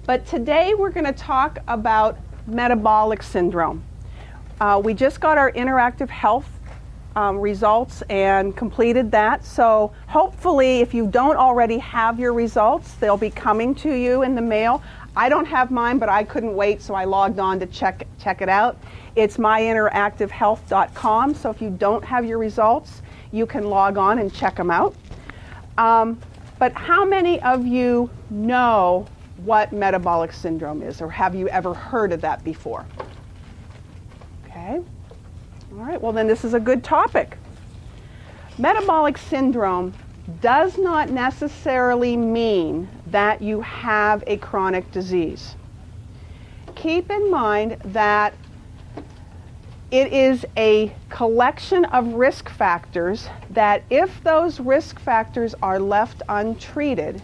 But today we're going to talk about metabolic syndrome. We just got our interactive health results and completed that. So hopefully, if you don't already have your results, they'll be coming to you in the mail. I don't have mine, but I couldn't wait, so I logged on to check it out. It's myinteractivehealth.com, so if you don't have your results, you can log on and check them out. But how many of you know what metabolic syndrome is, or have you ever heard of that before? Okay. All right, well then this is a good topic. Metabolic syndrome does not necessarily mean that you have a chronic disease. Keep in mind that it is a collection of risk factors that if those risk factors are left untreated,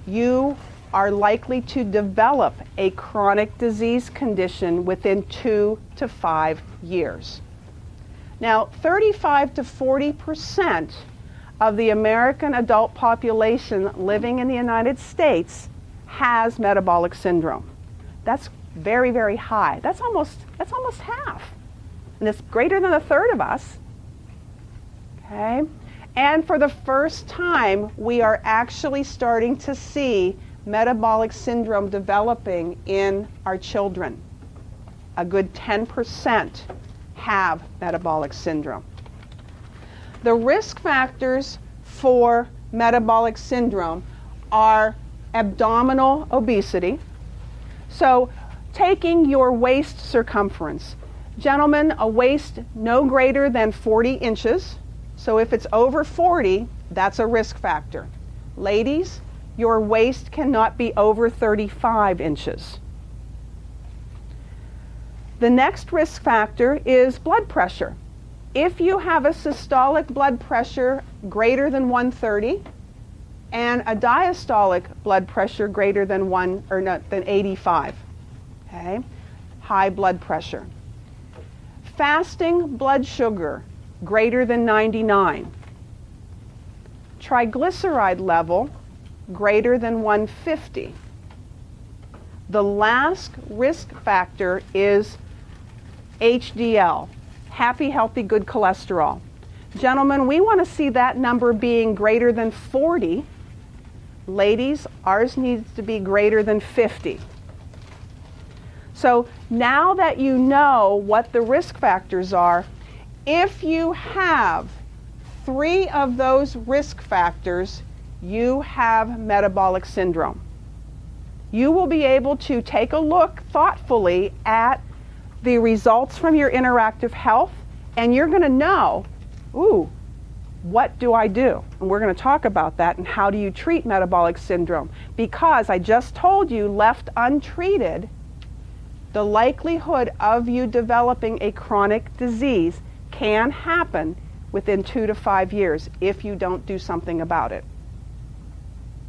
you are likely to develop a chronic disease condition within 2 to 5 years. Now, 35 to 40% of the American adult population living in the United States has metabolic syndrome. That's very, very high. That's almost half. And it's greater than a third of us. Okay? And for the first time, we are actually starting to see metabolic syndrome developing in our children. A good 10% have metabolic syndrome. The risk factors for metabolic syndrome are abdominal obesity. So taking your waist circumference. Gentlemen, a waist no greater than 40 inches. So if it's over 40, that's a risk factor. Ladies, your waist cannot be over 35 inches. The next risk factor is blood pressure. If you have a systolic blood pressure greater than 130 and a diastolic blood pressure greater than 85, okay? High blood pressure. Fasting blood sugar greater than 99. Triglyceride level greater than 150. The last risk factor is HDL, happy, healthy, good cholesterol. Gentlemen, we want to see that number being greater than 40. Ladies, ours needs to be greater than 50. So now that you know what the risk factors are, if you have 3 of those risk factors, you have metabolic syndrome. You will be able to take a look thoughtfully at the results from your interactive health, and you're going to know, ooh, what do I do? And we're going to talk about that and how do you treat metabolic syndrome. Because I just told you, left untreated, the likelihood of you developing a chronic disease can happen within 2 to 5 years if you don't do something about it.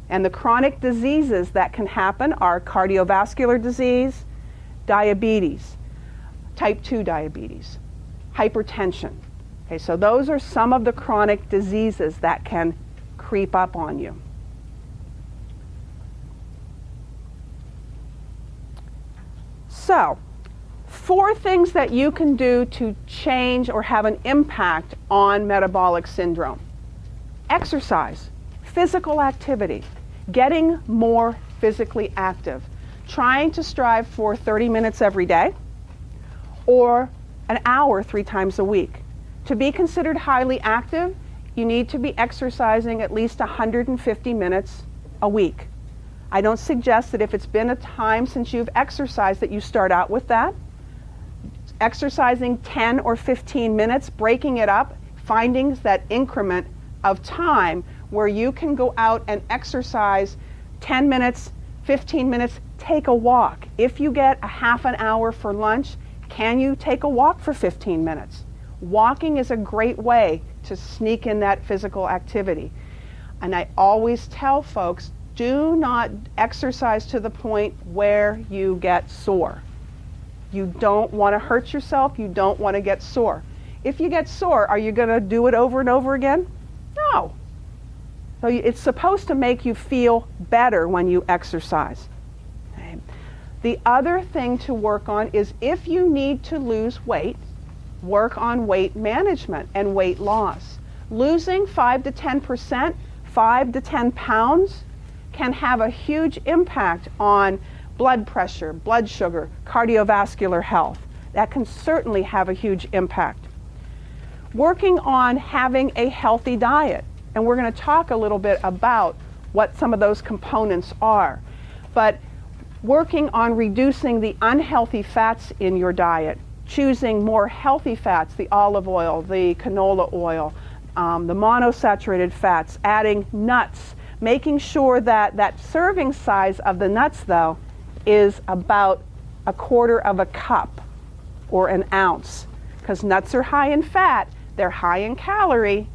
And the chronic diseases that can happen are cardiovascular disease, diabetes, type 2 diabetes, hypertension. Okay, so those are some of the chronic diseases that can creep up on you. So, 4 things that you can do to change or have an impact on metabolic syndrome. Exercise, physical activity, getting more physically active, trying to strive for 30 minutes every day or an hour 3 times a week. To be considered highly active, you need to be exercising at least 150 minutes a week. I don't suggest that if it's been a time since you've exercised that you start out with that. Exercising 10 or 15 minutes, breaking it up, finding that increment of time where you can go out and exercise 10 minutes, 15 minutes, take a walk. If you get a half an hour for lunch, can you take a walk for 15 minutes? Walking is a great way to sneak in that physical activity. And I always tell folks, do not exercise to the point where you get sore. You don't want to hurt yourself. You don't want to get sore. If you get sore, are you going to do it over and over again? No. So it's supposed to make you feel better when you exercise. The other thing to work on is if you need to lose weight, work on weight management and weight loss. Losing 5 to 10%, 5 to 10 pounds can have a huge impact on blood pressure, blood sugar, cardiovascular health. That can certainly have a huge impact. Working on having a healthy diet, and we're going to talk a little bit about what some of those components are, but working on reducing the unhealthy fats in your diet, choosing more healthy fats, the olive oil, the canola oil, the monosaturated fats, adding nuts, making sure that that serving size of the nuts, though, is about 1/4 cup or an ounce, because nuts are high in fat, they're high in calorie,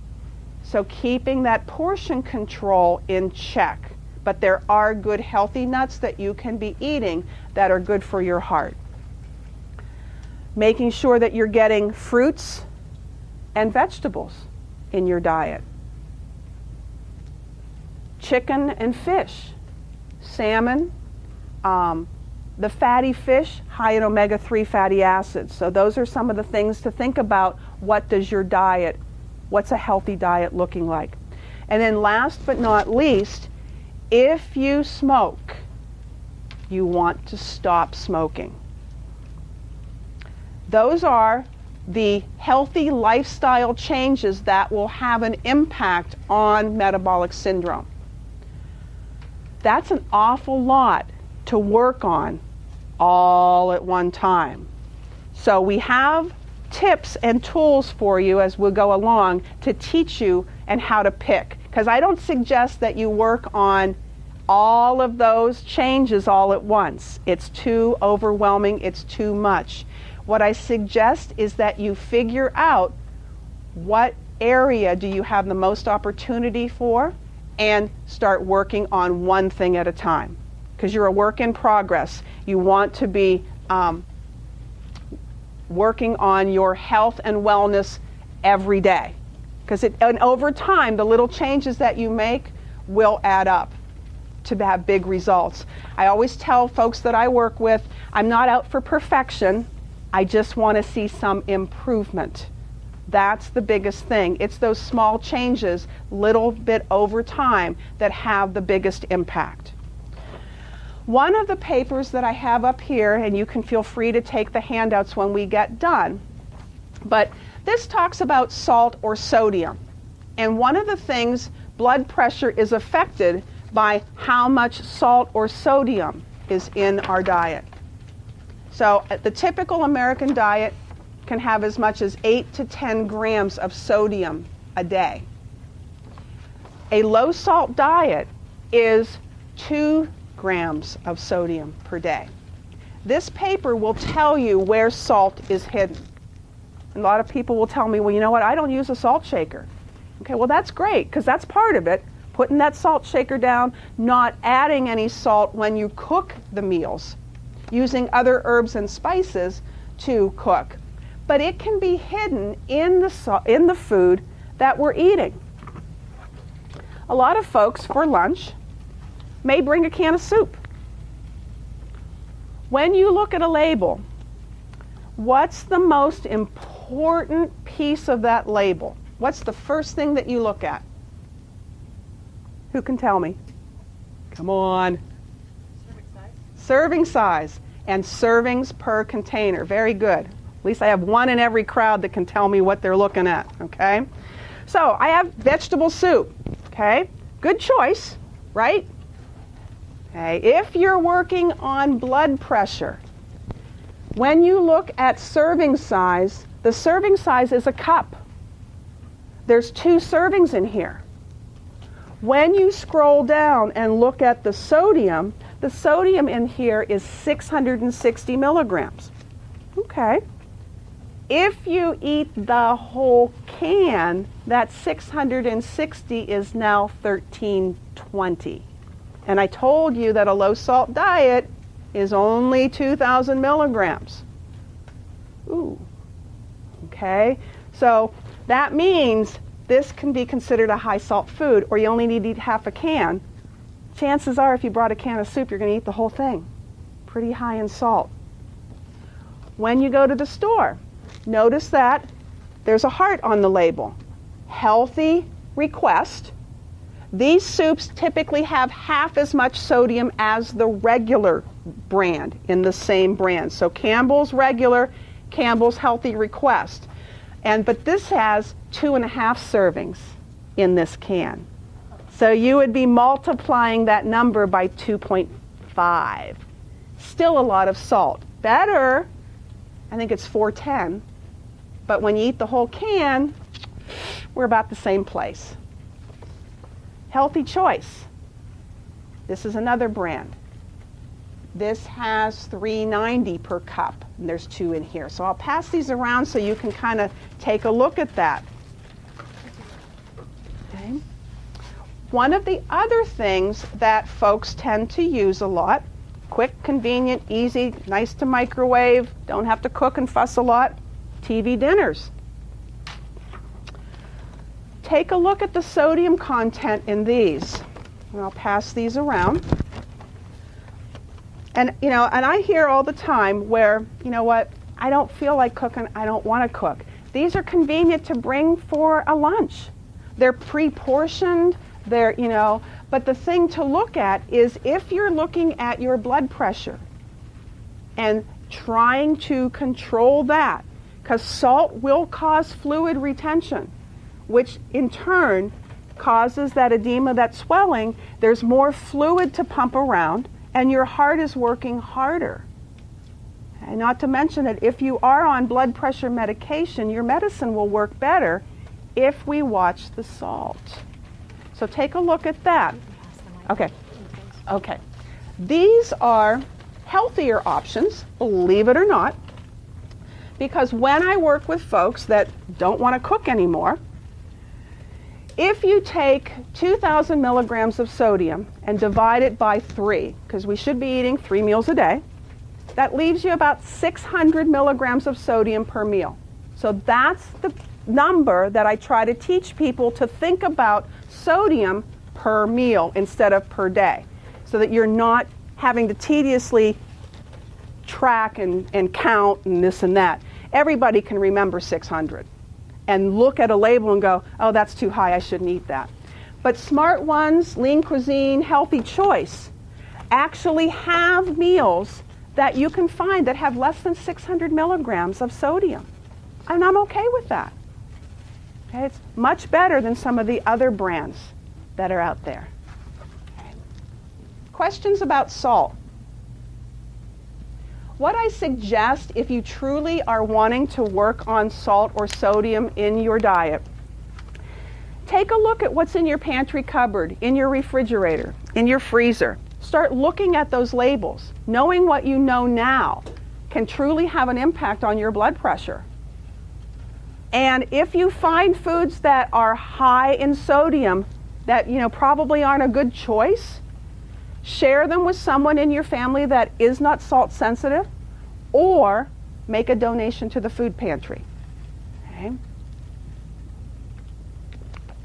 so keeping that portion control in check. But there are good healthy nuts that you can be eating that are good for your heart. Making sure that you're getting fruits and vegetables in your diet. Chicken and fish, salmon, the fatty fish, high in omega-3 fatty acids. So those are some of the things to think about. What does your diet, what's a healthy diet looking like? And then last but not least, if you smoke, you want to stop smoking. Those are the healthy lifestyle changes that will have an impact on metabolic syndrome. That's an awful lot to work on all at one time. So we have tips and tools for you as we go along to teach you and how to pick. Because I don't suggest that you work on all of those changes all at once. It's too overwhelming, it's too much. What I suggest is that you figure out what area do you have the most opportunity for and start working on one thing at a time. Because you're a work in progress. You want to be working on your health and wellness every day. And over time, the little changes that you make will add up to have big results. I always tell folks that I work with, I'm not out for perfection. I just want to see some improvement. That's the biggest thing. It's those small changes, little bit over time, that have the biggest impact. One of the papers that I have up here, and you can feel free to take the handouts when we get done, but this talks about salt or sodium. And one of the things, blood pressure is affected by how much salt or sodium is in our diet. So the typical American diet can have as much as 8 to 10 grams of sodium a day. A low salt diet is 2 grams of sodium per day. This paper will tell you where salt is hidden. A lot of people will tell me, well, you know what, I don't use a salt shaker. Okay, well that's great, because that's part of it. Putting that salt shaker down, not adding any salt when you cook the meals, using other herbs and spices to cook. But it can be hidden in the food that we're eating. A lot of folks for lunch may bring a can of soup. When you look at a label, what's the most important piece of that label? What's the first thing that you look at? Who can tell me? Come on. Serving size. Serving size and servings per container. Very good. At least I have one in every crowd that can tell me what they're looking at, okay? So I have vegetable soup, okay? Good choice, right? Okay, if you're working on blood pressure, when you look at serving size, the serving size is a cup. There's 2 servings in here. When you scroll down and look at the sodium in here is 660 milligrams. Okay. If you eat the whole can, that 660 is now 1320. And I told you that a low salt diet is only 2,000 milligrams. Ooh. Okay. So that means this can be considered a high salt food, or you only need to eat half a can. Chances are if you brought a can of soup, you're going to eat the whole thing. pretty high in salt. When you go to the store, notice that there's a heart on the label. Healthy request. These soups typically have half as much sodium as the regular brand in the same brand. So Campbell's regular, Campbell's healthy request. But this has 2.5 servings in this can. So you would be multiplying that number by 2.5. Still a lot of salt. Better, I think it's 410. But when you eat the whole can, we're about the same place. Healthy Choice. This is another brand. This has $3.90 per cup, and there's 2 in here. So I'll pass these around so you can kind of take a look at that. Okay. One of the other things that folks tend to use a lot, quick, convenient, easy, nice to microwave, don't have to cook and fuss a lot, TV dinners. Take a look at the sodium content in these. And I'll pass these around. And I hear all the time where, you know what, I don't feel like cooking, I don't want to cook. These are convenient to bring for a lunch. They're pre-portioned, but the thing to look at is if you're looking at your blood pressure and trying to control that, because salt will cause fluid retention, which in turn causes that edema, that swelling. There's more fluid to pump around, and your heart is working harder. And not to mention that if you are on blood pressure medication, your medicine will work better if we watch the salt. So take a look at that. Okay. These are healthier options, believe it or not, because when I work with folks that don't want to cook anymore, if you take 2,000 milligrams of sodium and divide it by 3, because we should be eating 3 meals a day, that leaves you about 600 milligrams of sodium per meal. So that's the number that I try to teach people to think about sodium per meal instead of per day, so that you're not having to tediously track and count and this and that. Everybody can remember 600 and look at a label and go, oh, that's too high, I shouldn't eat that. But Smart Ones, Lean Cuisine, Healthy Choice actually have meals that you can find that have less than 600 milligrams of sodium. And I'm okay with that. Okay, it's much better than some of the other brands that are out there. Okay. Questions about salt? What I suggest if you truly are wanting to work on salt or sodium in your diet, take a look at what's in your pantry cupboard, in your refrigerator, in your freezer. Start looking at those labels. Knowing what you know now can truly have an impact on your blood pressure. And if you find foods that are high in sodium that probably aren't a good choice, share them with someone in your family that is not salt sensitive, or make a donation to the food pantry. Okay?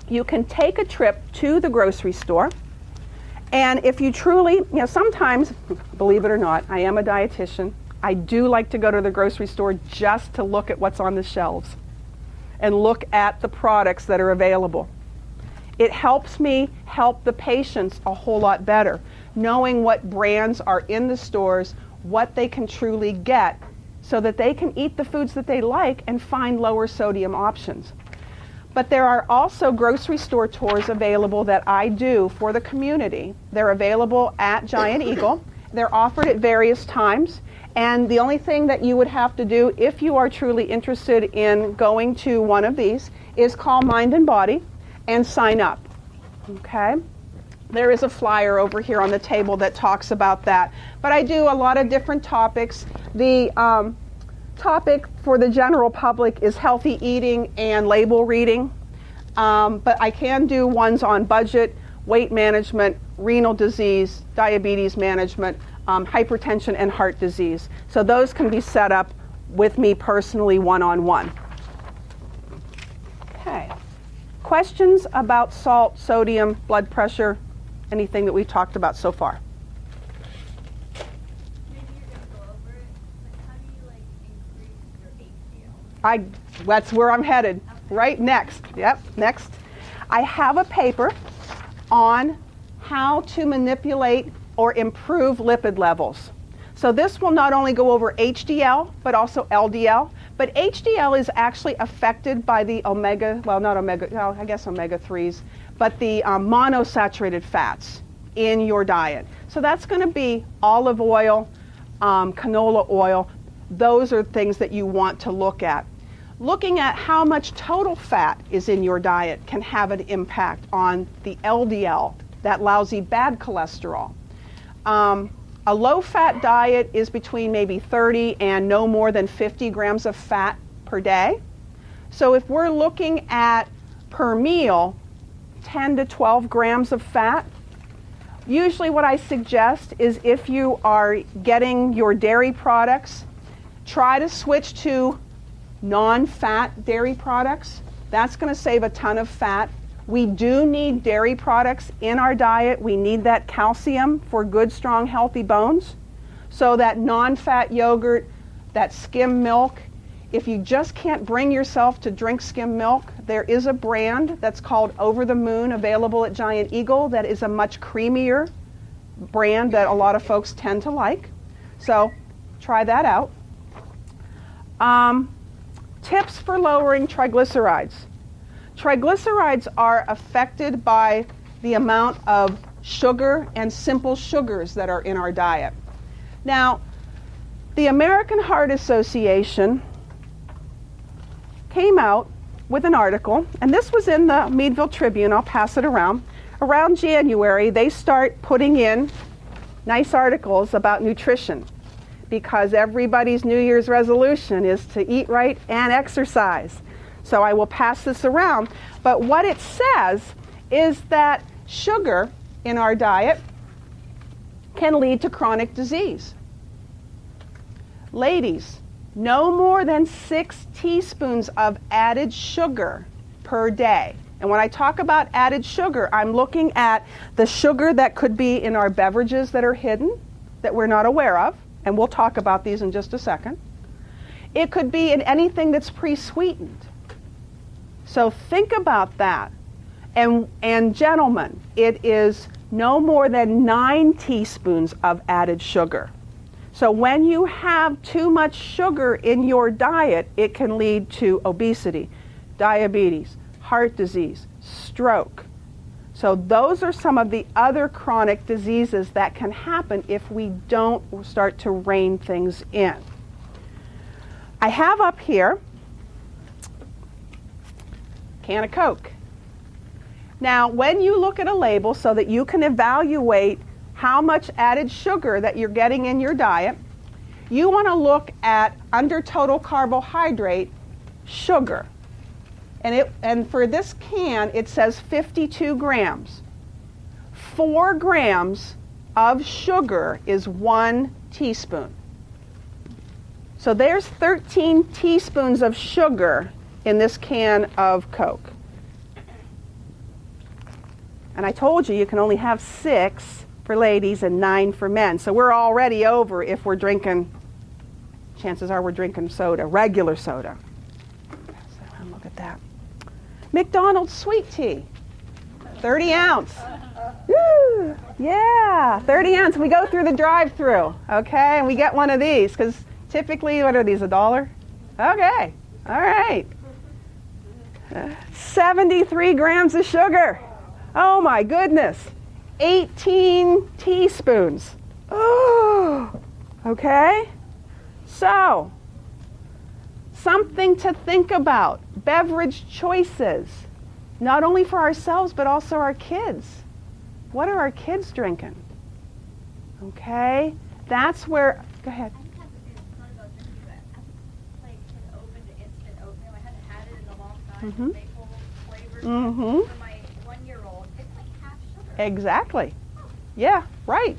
You can take a trip to the grocery store, and if you truly, sometimes, believe it or not, I am a dietitian. I do like to go to the grocery store just to look at what's on the shelves and look at the products that are available. It helps me help the patients a whole lot better, knowing what brands are in the stores, what they can truly get, so that they can eat the foods that they like and find lower sodium options. But there are also grocery store tours available that I do for the community. They're available at Giant Eagle. They're offered at various times. And the only thing that you would have to do if you are truly interested in going to one of these is call Mind and Body and sign up. Okay? There is a flyer over here on the table that talks about that. But I do a lot of different topics. The topic for the general public is healthy eating and label reading. But I can do ones on budget, weight management, renal disease, diabetes management, hypertension, and heart disease. So those can be set up with me personally one-on-one. Okay. Questions about salt, sodium, blood pressure, anything that we've talked about so far? Maybe That's where I'm headed. Right next. Yep, next. I have a paper on how to manipulate or improve lipid levels. So this will not only go over HDL, but also LDL. But HDL is actually affected by the omega-3s, but the monosaturated fats in your diet. So that's going to be olive oil, canola oil. Those are things that you want to look at. Looking at how much total fat is in your diet can have an impact on the LDL, that lousy bad cholesterol. A low-fat diet is between maybe 30 and no more than 50 grams of fat per day. So if we're looking at per meal 10 to 12 grams of fat, usually what I suggest is if you are getting your dairy products, try to switch to non-fat dairy products. That's going to save a ton of fat. We do need dairy products in our diet. We need that calcium for good, strong, healthy bones. So that non-fat yogurt, that skim milk, if you just can't bring yourself to drink skim milk, there is a brand that's called Over the Moon available at Giant Eagle that is a much creamier brand that a lot of folks tend to like. So try that out. Tips for lowering triglycerides. Triglycerides are affected by the amount of sugar and simple sugars that are in our diet. Now, the American Heart Association came out with an article, and this was in the Meadville Tribune. I'll pass it around. Around January, they start putting in nice articles about nutrition because everybody's New Year's resolution is to eat right and exercise. So I will pass this around. But what it says is that sugar in our diet can lead to chronic disease. Ladies, no more than 6 teaspoons of added sugar per day. And when I talk about added sugar, I'm looking at the sugar that could be in our beverages that are hidden, that we're not aware of. And we'll talk about these in just a second. It could be in anything that's pre-sweetened. So think about that. And gentlemen, it is no more than 9 teaspoons of added sugar. So when you have too much sugar in your diet, it can lead to obesity, diabetes, heart disease, stroke. So those are some of the other chronic diseases that can happen if we don't start to rein things in. I have up here can of Coke. Now, when you look at a label so that you can evaluate how much added sugar that you're getting in your diet, you want to look at under total carbohydrate sugar. And for this can, it says 52 grams. 4 grams of sugar is 1 teaspoon. So there's 13 teaspoons of sugar in this can of Coke. And I told you can only have 6 for ladies and 9 for men. So we're already over if we're drinking, chances are we're drinking soda, regular soda. So look at that. McDonald's sweet tea, 30 ounce. Woo! Yeah, 30 ounce. We go through the drive-through, okay, and we get one of these because typically, what are these, $1? Okay, all right. 73 grams of sugar. Oh my goodness. 18 teaspoons. Oh, okay. So, something to think about. Beverage choices, not only for ourselves, but also our kids. What are our kids drinking? Okay, that's where, go ahead. Mm-hmm. Mm-hmm. For my 1-year-old, it's like half sugar. Exactly. Yeah, right.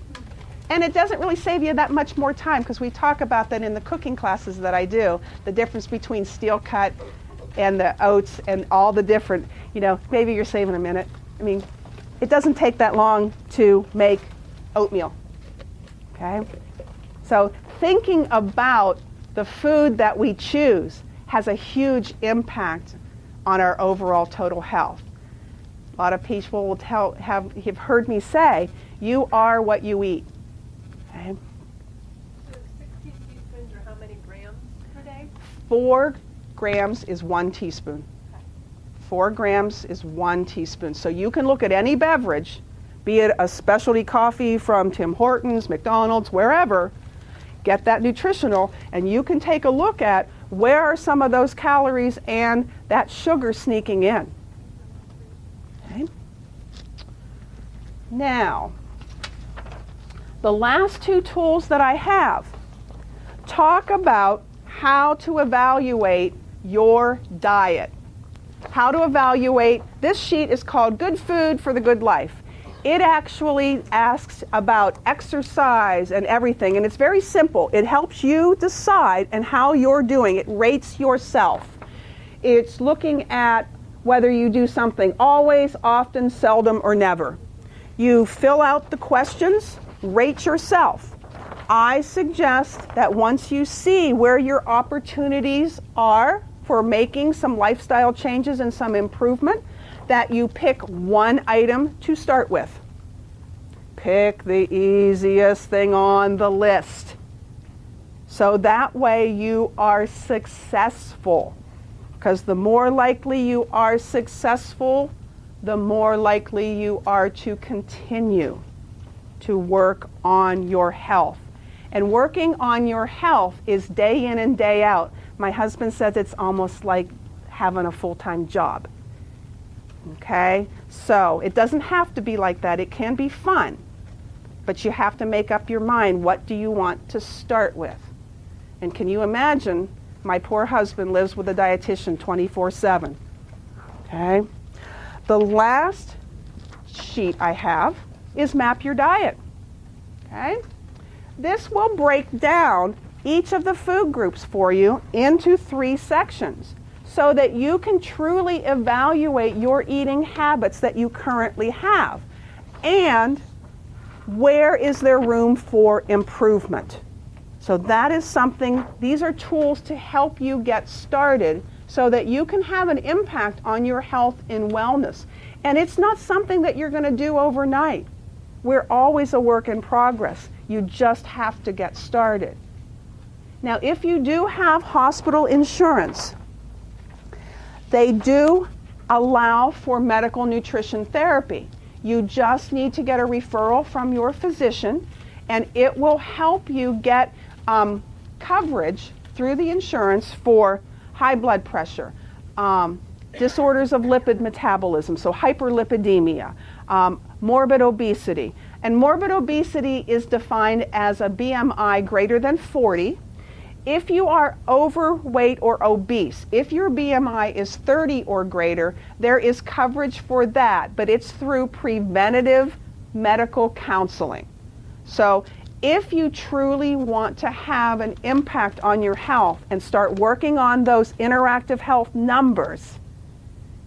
And it doesn't really save you that much more time because we talk about that in the cooking classes that I do, the difference between steel cut and the oats and all the different, maybe you're saving a minute. I mean, it doesn't take that long to make oatmeal, okay? So thinking about the food that we choose, has a huge impact on our overall total health. A lot of people will have heard me say, you are what you eat. Okay? So 16 teaspoons are how many grams per day? 4 grams is 1 teaspoon. 4 grams is 1 teaspoon. So you can look at any beverage, be it a specialty coffee from Tim Hortons, McDonald's, wherever, get that nutritional, and you can take a look at where are some of those calories and that sugar sneaking in. Okay. Now, the last 2 tools that I have talk about how to evaluate your diet. How to evaluate, this sheet is called Good Food for the Good Life. It actually asks about exercise and everything, and it's very simple. It helps you decide and how you're doing. It rates yourself. It's looking at whether you do something always, often, seldom, or never. You fill out the questions, rate yourself. I suggest that once you see where your opportunities are for making some lifestyle changes and some improvement, that you pick one item to start with. Pick the easiest thing on the list. So that way you are successful. Because the more likely you are successful, the more likely you are to continue to work on your health. And working on your health is day in and day out. My husband says it's almost like having a full-time job. Okay? So it doesn't have to be like that. It can be fun. But you have to make up your mind, what do you want to start with? And can you imagine, my poor husband lives with a dietitian 24/7. Okay? The last sheet I have is Map Your Diet. Okay? This will break down each of the food groups for you into 3 sections so that you can truly evaluate your eating habits that you currently have and where is there room for improvement. So that is something, these are tools to help you get started so that you can have an impact on your health and wellness. And it's not something that you're going to do overnight. We're always a work in progress. You just have to get started. Now, if you do have hospital insurance, they do allow for medical nutrition therapy. You just need to get a referral from your physician, and it will help you get coverage through the insurance for high blood pressure, disorders of lipid metabolism, so hyperlipidemia, morbid obesity. And morbid obesity is defined as a BMI greater than 40. If you are overweight or obese, if your BMI is 30 or greater, there is coverage for that, but it's through preventative medical counseling. So if you truly want to have an impact on your health and start working on those interactive health numbers,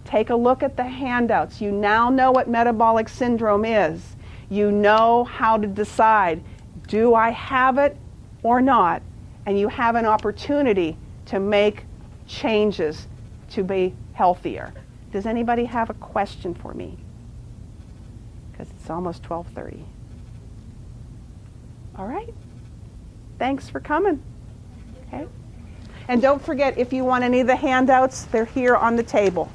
take a look at the handouts. You now know what metabolic syndrome is. You know how to decide, do I have it or not? And you have an opportunity to make changes to be healthier. Does anybody have a question for me? Because it's almost 12:30. All right. Thanks for coming. Okay. And don't forget, if you want any of the handouts, they're here on the table.